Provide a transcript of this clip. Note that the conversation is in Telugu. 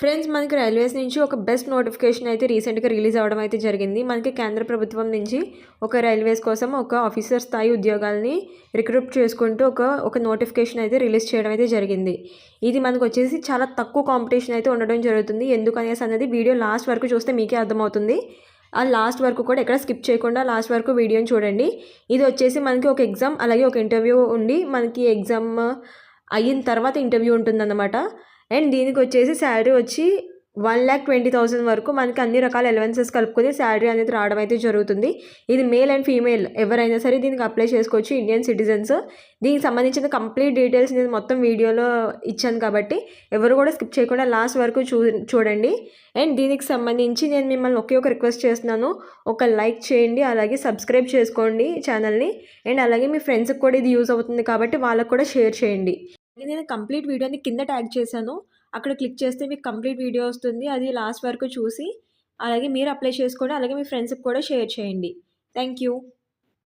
ఫ్రెండ్స్, మనకి రైల్వేస్ నుంచి ఒక బెస్ట్ నోటిఫికేషన్ అయితే రీసెంట్‌గా రిలీజ్ అవ్వడం అయితే జరిగింది. మనకి కేంద్ర ప్రభుత్వం నుంచి ఒక రైల్వేస్ కోసం ఒక ఆఫీసర్ స్థాయి ఉద్యోగాల్ని రిక్రూట్ చేసుకుంటూ ఒక నోటిఫికేషన్ అయితే రిలీజ్ చేయడం అయితే జరిగింది. ఇది మనకొచ్చేసి చాలా తక్కువ కాంపిటీషన్ అయితే ఉండడం జరుగుతుంది. ఎందుకనేసి అనేది వీడియో లాస్ట్ వరకు చూస్తే మీకే అర్థమవుతుంది. ఆ లాస్ట్ వరకు కూడా ఎక్కడ స్కిప్ చేయకుండా లాస్ట్ వరకు వీడియోని చూడండి. ఇది వచ్చేసి మనకి ఒక ఎగ్జామ్ అలాగే ఒక ఇంటర్వ్యూ ఉండి మనకి ఎగ్జామ్ అయిన తర్వాత ఇంటర్వ్యూ ఉంటుందన్నమాట. అండ్ దీనికి వచ్చేసి శాలరీ వచ్చి 1,20,000 వరకు మనకి అన్ని రకాల అలవెన్సెస్ కలుపుకొని శాలరీ అనేది రావడం అయితే జరుగుతుంది. ఇది మేల్ అండ్ ఫీమేల్ ఎవరైనా సరే దీనికి అప్లై చేసుకోవచ్చు, ఇండియన్ సిటిజన్స్. దీనికి సంబంధించిన కంప్లీట్ డీటెయిల్స్ నేను మొత్తం వీడియోలో ఇచ్చాను కాబట్టి ఎవరు కూడా స్కిప్ చేయకుండా లాస్ట్ వరకు చూడండి. అండ్ దీనికి సంబంధించి నేను మిమ్మల్ని ఒకే ఒక రిక్వెస్ట్ చేస్తున్నాను, ఒక లైక్ చేయండి, అలాగే సబ్స్క్రైబ్ చేసుకోండి ఛానల్ని. అండ్ అలాగే మీ ఫ్రెండ్స్కి కూడా ఇది యూజ్ అవుతుంది కాబట్టి వాళ్ళకు కూడా షేర్ చేయండి. నేను కంప్లీట్ వీడియోని కింద ట్యాగ్ చేశాను, అక్కడ క్లిక్ చేస్తే మీకు కంప్లీట్ వీడియో వస్తుంది. అది లాస్ట్ వరకు చూసి అలాగే మీరు అప్లై చేసుకోండి, అలాగే మీ ఫ్రెండ్స్కి కూడా షేర్ చేయండి. Thank you.